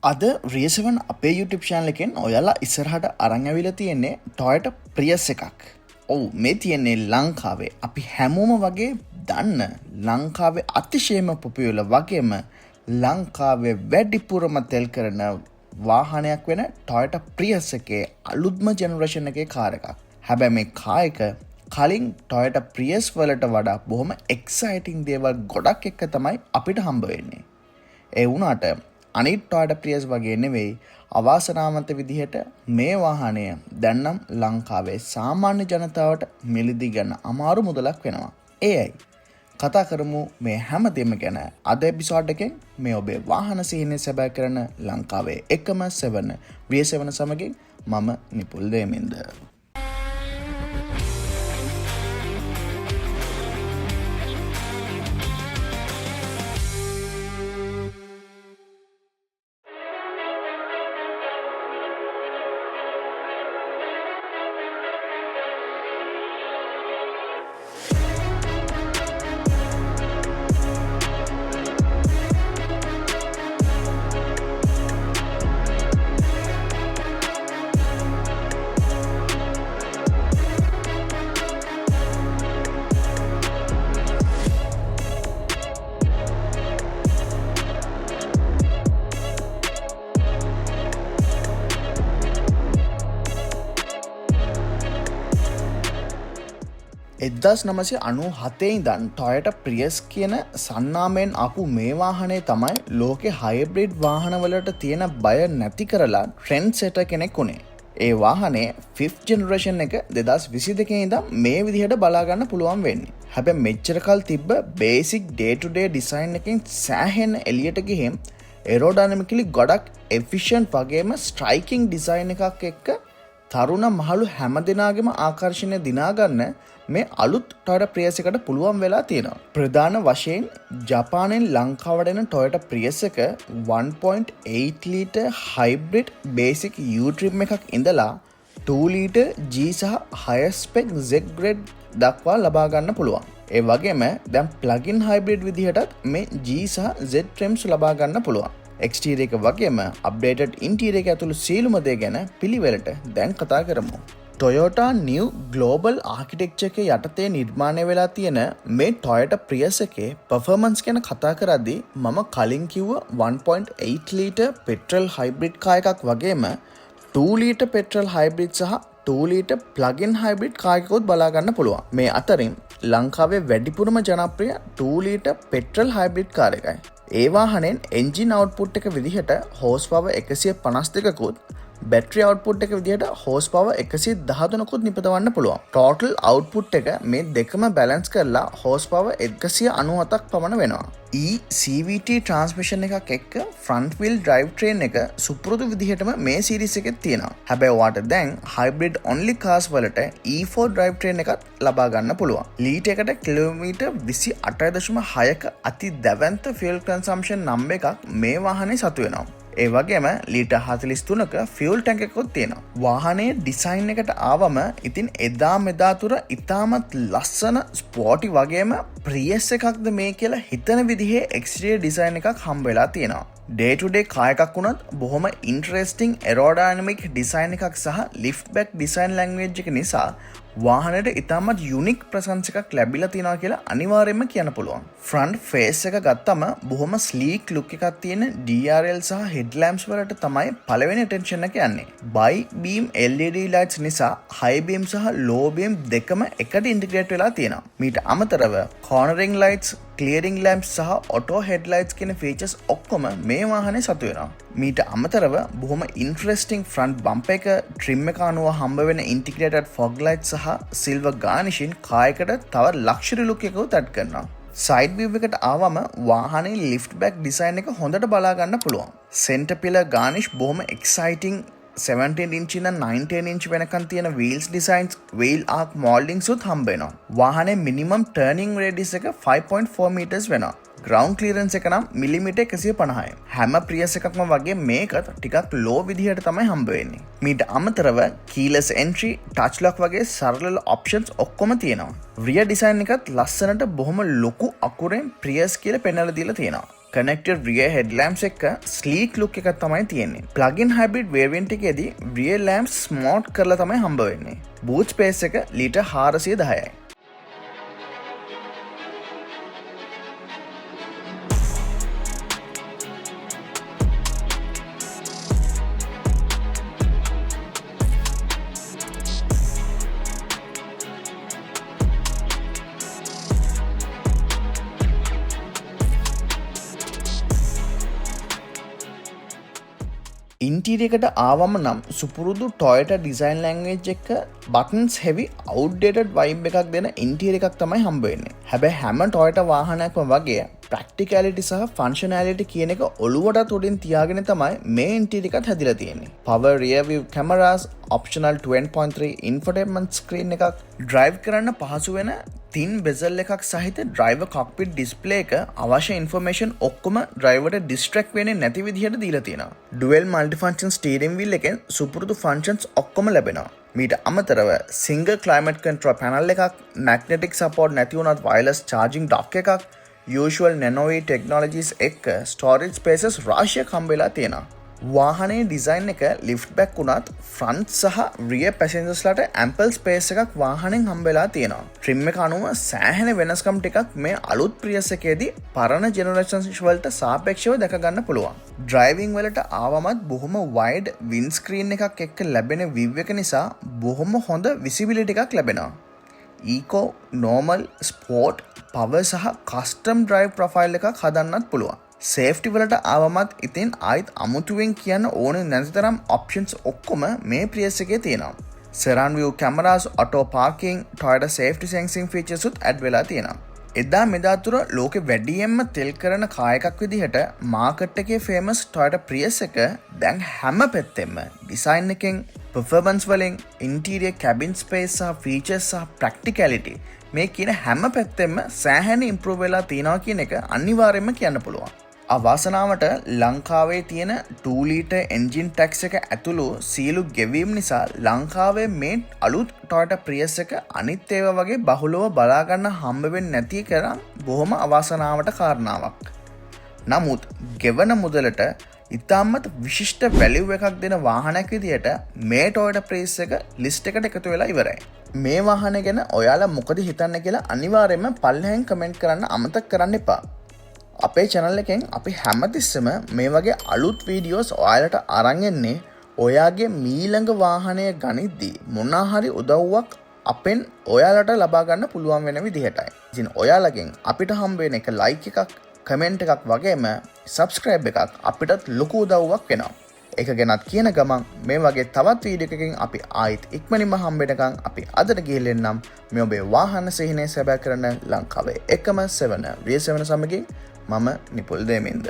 අද රියසවන් අපේ YouTube channel එකෙන් ඔයාලා ඉස්සරහට අරන් ඇවිල්ලා තියෙන්නේ Toyota Prius එකක්. ඔව් මේ තියෙන්නේ ලංකාවේ අපි හැමෝම වගේ දන්න ලංකාවේ අතිශයම පොපියුලර් වගේම ලංකාවේ වැඩිපුරම තෙල් කරන වාහනයක් වෙන Toyota Prius එකේ අලුත්ම ජෙනරේෂන් එකේ කාර් එකක්. හැබැයි මේ කාර් එක කලින් Toyota Prius වලට වඩා බොහොම එක්සයිටිං දේවල් ගොඩක් එක්ක තමයි අපිට හම්බ වෙන්නේ. ඒ වුණාට අනිත් Toyota Prius වගේ නෙවෙයි අවාසනාවන්ත විදිහට මේ වාහනය දැන් නම් ලංකාවේ සාමාන්‍ය ජනතාවට මිලදී ගන්න අමාරු මුදලක් වෙනවා. ඒයි කතා කරමු මේ හැමදේම ගැන අද එපිසෝඩ් එකෙන්. මේ ඔබේ වාහන සිහිනය සැබෑ කරන ලංකාවේ එකම 7 V7 සමගින් මම නිපුල් දේමින්ද. එදස් නමසේ 97 ඉඳන් Toyota Prius කියන සන්නාමයෙන් ආපු මේ වාහනේ තමයි ලෝකේ හයිබ්‍රිඩ් වාහනවලට තියෙන බය නැති කරලා ට්‍රෙන්ඩ් සෙටර් කෙනෙක් උනේ. ඒ වාහනේ 5th generation එක 2022 ඉඳන් මේ විදිහට බලා ගන්න පුළුවන් වෙන්නේ. හැබැයි මෙච්චර කල් තිබ්බ basic day to day design එකෙන් සෑහෙන එළියට ගිහින් aerodynamically ගොඩක් efficient වගේම striking design එකක් එක්ක තරුණ මහලු හැමදෙනාගේම ආකර්ෂණය දිනා ගන්න මේ අලුත් Toyota Prius එකට පුළුවන් වෙලා තියෙනවා. ප්‍රධාන වශයෙන් ජපානයෙන් ලංකාවට එන Toyota Prius එක 1.8 ලීටර් hybrid basic U-trim එකක් ඉඳලා 2 ලීටර් G සහ higher spec Z grade දක්වා ලබා ගන්න පුළුවන්. ඒ වගේම දැන් plug-in hybrid විදිහටත් මේ G සහ Z trims ලබා ගන්න පුළුවන්. exterior එක වගේම updated interior එක ඇතුළු සියලුම දේ ගැන පිළිවෙලට දැන් කතා කරමු. Toyota New Global Architecture එකේ යටතේ නිර්මාණය වෙලා තියෙන මේ Toyota Prius එකේ performance ගැන කතා කරද්දී මම කලින් කිව්ව 1.8 ලීටර් petrol hybrid කාර් එකක් වගේම 2 ලීටර් petrol hybrid සහ 2 ලීටර් plug-in hybrid කාර් එකකුත් බලා ගන්න පුළුවන්. මේ අතරින් ලංකාවේ වැඩිපුරම ජනප්‍රිය 2 ලීටර් petrol hybrid කාර් එකයි. ඒ වාහනෙන් engine output එක විදිහට horsepower 152කුත් battery output එක විදිහට horsepower 113කුත් නිපදවන්න පුළුවන්. total output එක මේ දෙකම balance කරලා horsepower 197ක් පමණ වෙනවා. CVT transmission එකක් එක්ක front wheel drive train එක සුපුරුදු විදිහටම මේ series එකේ තියෙනවා. හැබැයි ඔයාට දැන් hybrid only cars වලට E4 drive train එකක් ලබා ගන්න පුළුවන්. ලීටර් එකට කිලෝමීටර් 28.6ක අති දැවැන්ත fuel consumption නම් එකක් මේ වාහනේ සතු වෙනවා. ඒ වගේම ලීටර් 43ක ෆියුල් ටැංක් එකකුත් තියෙනවා. වාහනේ ඩිසයින් එකට ආවම ඉතින් එදා මෙදා තුර ඉතාමත් ලස්සන ස්පෝටි වගේම Prius එකක්ද මේ කියලා හිතන විදිහේ එක්ස්ටීරියර් ඩිසයින් එකක් හම්බ වෙලා තියෙනවා. day to day කාර් එකක් වුණත් බොහොම interesting aerodynamic design එකක් සහ lift back design language එක නිසා වාහනයට ඉතාමත් unique presence එකක් ලැබිලා තියෙනවා කියලා අනිවාර්යයෙන්ම කියන්න පුළුවන්. front face එක ගත්තම බොහොම sleek look එකක් තියෙන DRL සහ headlamps වලට තමයි පළවෙනි attention එක යන්නේ. bi beam LED lights නිසා high beam සහ low beam දෙකම එකට integrate වෙලා තියෙනවා. මීට අමතරව cornering lights, clearing lamps සහ auto headlights කියන features ඔක්කොම මේ වාහනේ සතු වෙනවා. මීට අමතරව බොහොම interesting front bumper එක trim එක අනුව හම්බ වෙන integrated fog lights සහ silver garnishing කාර් එකට තව luxury look එකකුත් add කරනවා. side view එකට ආවම වාහනේ lift back design එක හොඳට බලා ගන්න පුළුවන්. center pillar garnish බොහොම exciting 17 inch ඉඳන් 19 inch වෙනකන් තියෙන wheels designs, wheel arc moldings උත් හම්බ වෙනවා. වාහනේ minimum turning radius එක 5.4 meters වෙනවා. ground clearance එක නම් මිලිමීටර් 150යි. හැම Prius එකක්ම වගේ මේකත් ටිකක් low විදිහට තමයි හම්බ වෙන්නේ. මීට අමතරව keyless entry, touch lock වගේ සරල options ඔක්කොම තියෙනවා. rear design එකත් ලස්සනට බොහොම ලොකු අකුරෙන් Prius කියලා පෙන්නලා දීලා තියෙනවා. connected rear headlamps එක sleek look එකක් තමයි තියෙන්නේ. plug-in hybrid variant එකේදී rear lamps smart කරලා තමයි හම්බ වෙන්නේ. boot space එක ලීටර් 410යි. ඉන්ටීරියර් එකට ආවම නම් සුපුරුදු Toyota design language එක buttons heavy outdated vibe එකක් දෙන ඉන්ටීරියර් එකක් තමයි හම්බ වෙන්නේ. හැබැයි හැම Toyota වාහනයක්ම වගේ practicality සහ functionality කියන එක ඔළුවට උඩින් තියාගෙන තමයි මේ ඉන්ටීරියර් එකත් හැදිලා තියෙන්නේ. Power rear view cameras, optional 2.3 infotainment screen එකක්, drive කරන්න පහසු වෙන thin bezel එකක් සහිත driver cockpit display එක අවශ්‍ය information ඔක්කොම driverට distract වෙන්නේ නැති විදිහට දීලා තියෙනවා. dual multifunction steering wheel එකෙන් සුපුරුදු functions ඔක්කොම ලැබෙනවා. මීට අමතරව single climate control panel එකක්, magnetic support නැති වුණත් wireless charging dock එකක්, usual nano technologies එක්ක storage spaces රාශියක් හම්බ වෙලා තියෙනවා. වාහනේ ඩිසයින් එක ලිෆ්ට් බැක් වුණත් ෆ්‍රන්ට් සහ රියර් පැසෙන්ජර්ස්ලාට ඇම්පල් ස්පේස් එකක් වාහනෙන් හම්බෙලා තියෙනවා. ට්‍රිම් එක අනුව සෑහෙන වෙනස්කම් ටිකක් මේ අලුත් ප්‍රියස් එකේදී පරණ ජෙනරේෂන්ස් වලට සාපේක්ෂව දැක ගන්න පුළුවන්. ඩ්‍රයිවිං වලට ආවමත් බොහොම වයිඩ් වින්ඩ් ස්ක්‍රීන් එකක් එක්ක ලැබෙන view එක නිසා බොහොම හොඳ විසිබිලිටි එකක් ලැබෙනවා. ඊකෝ, නෝමල්, ස්පෝර්ට්, පවර් සහ කස්ටම් ඩ්‍රයිව් ප්‍රොෆයිල් එකක් හදන්නත් පුළුවන්. සේෆ්ටි වලට ආවමත් ඉතින් ආයිත් අමුතුවෙන් කියන්න ඕනේ නැති තරම් ඔප්ෂන්ස් ඔක්කොම මේ ප්‍රියස් එකේ තියෙනවා. surround view cameras, auto parking, Toyota safety sensing features උත් add වෙලා තියෙනවා. එදා මෙදා තුර ලෝකෙ වැඩියෙන්ම තෙල් කරන කාර් එකක් විදිහට මාකට් එකේ famous Toyota Prius එක දැන් හැම පැත්තෙම ඩිසයින් එකෙන්, performance වලින්, interior cabin space සහ features සහ practicality මේ කියන හැම පැත්තෙම සෑහෙන improve වෙලා තියෙනවා කියන එක අනිවාර්යයෙන්ම කියන්න පුළුවන්. අවාසනාවට ලංකාවේ තියෙන 2 ලීටර් එන්ජින් ටැක්ස් එක ඇතුළු සියලු ගෙවීම් නිසා ලංකාවේ මේ අලුත් Toyota Prius එක අනිත් ඒවා වගේ බහුලව බලා ගන්න හම්බ වෙන්නේ නැති එක බොහොම අවාසනාවට කාරණාවක්. නමුත් ගෙවන මුදලට ඉතාමත් විශිෂ්ට වැලියු එකක් දෙන වාහනයක් විදිහට මේ Toyota Prius එක ලිස්ට් එකට එකතු වෙලා ඉවරයි. මේ වාහනය ගැන ඔයාලා මොකද හිතන්නේ කියලා අනිවාර්යයෙන්ම පල්ලෙහෙන් කමෙන්ට් කරන්න අමතක කරන්න එපා. අපේ channel එකෙන් අපි හැමතිස්සෙම මේ වගේ අලුත් වීඩියෝස් ඔයාලට අරන් එන්නේ ඔයාගේ මීළඟ වාහනය ගනිද්දී මොනවා හරි උදව්වක් අපෙන් ඔයාලට ලබා ගන්න පුළුවන් වෙන විදිහටයි. ඉතින් ඔයාලගෙන් අපිට හම්බ වෙන එක like එකක්, comment එකක් වගේම subscribe එකක් අපිටත් ලොකු උදව්වක් වෙනවා. ඒක ගැනත් කියන ගමන් මේ වගේ තවත් වීඩියෝ එකකින් අපි ආයිත් ඉක්මනින්ම හම්බ වෙනකන් අපි අදට ගිහින් මේ ඔබේ වාහන සිහිනය සැබෑ කරන ලංකාවේ එකම 7 V7 සමගින් මම නිපුල් දෙමින්ද.